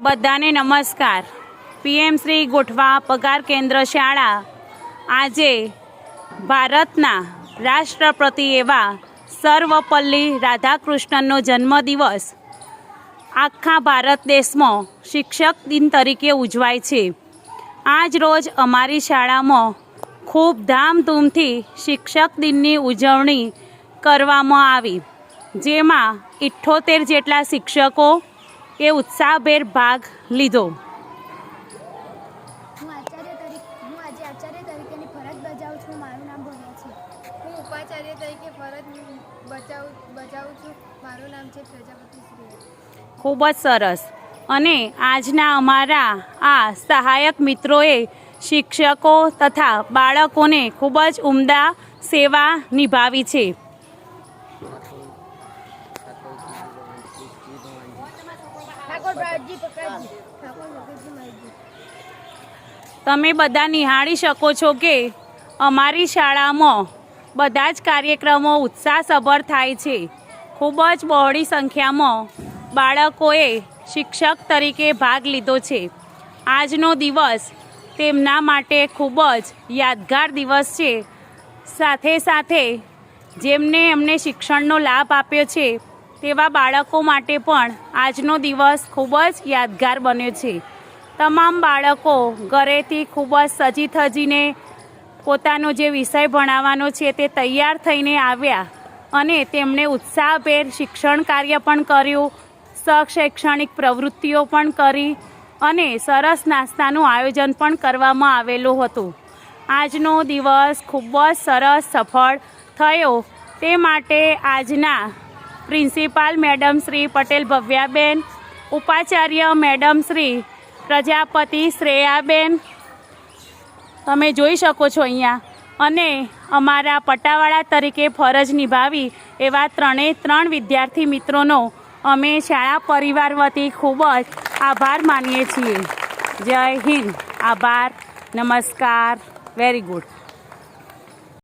બધાને નમસ્કાર। પીએમ શ્રી ગોઠવા પગાર કેન્દ્ર શાળા આજે ભારતના રાષ્ટ્રપતિ એવા સર્વપલ્લી રાધાકૃષ્ણનનો જન્મદિવસ આખા ભારત દેશમાં શિક્ષક દિન તરીકે ઉજવાય છે। આજ રોજ અમારી શાળામાં ખૂબ ધામધૂમથી શિક્ષક દિનની ઉજવણી કરવામાં આવી, જેમાં 78 જેટલા શિક્ષકો એ ઉત્સાહભેર ભાગ લીધો। હું આજે આચાર્ય તરીકેની ફરજ બજાવું છું। મારું નામ ભવ્યા છે। હું ઉપાચાર્ય તરીકે ફરજ બજાવું છું। મારું નામ છે પ્રજાપતિ શ્રી। ખૂબ જ સરસ। અને આજના અમારા આ સહાયક મિત્રોએ શિક્ષકો તથા બાળકોને ખૂબ જ ઉમદા સેવા નિભાવી છે। તમે બધા નિહાળી શકો છો કે અમારી શાળામાં બધા જ કાર્યક્રમો ઉત્સાહસભર થાય છે। ખૂબ જ બહોળી સંખ્યામાં બાળકોએ શિક્ષક તરીકે ભાગ લીધો છે। આજનો દિવસ તેમના માટે ખૂબ જ યાદગાર દિવસ છે। સાથે સાથે જેમને અમને શિક્ષણનો લાભ આપ્યો છે તેવા બાળકો માટે પણ આજનો દિવસ ખૂબ જ યાદગાર બન્યો છે। તમામ બાળકો ઘરેથી ખૂબ જ સજી થજીને પોતાનો જે વિષય ભણાવવાનો છે તે તૈયાર થઈને આવ્યા અને તેમણે ઉત્સાહભેર શિક્ષણ કાર્ય પણ કર્યું, શૈક્ષણિક પ્રવૃત્તિઓ પણ કરી અને સરસ નાસ્તાનું આયોજન પણ કરવામાં આવેલું હતું। આજનો દિવસ ખૂબ જ સરસ સફળ થયો, તે માટે આજના પ્રિન્સિપાલ મેડમ શ્રી પટેલ ભવ્યાબેન, ઉપાચાર્ય મેડમ શ્રી પ્રજાપતિ શ્રેયાબેન, તમે જોઈ શકો છો અહીંયા, અને અમારા પટાવાળા તરીકે ફરજ નિભાવી એવા 3 વિદ્યાર્થી મિત્રોનો અમે શાળા પરિવાર વતી ખૂબ જ આભાર માનીએ છીએ। જય હિન્દ, આભાર, નમસ્કાર, વેરી ગુડ।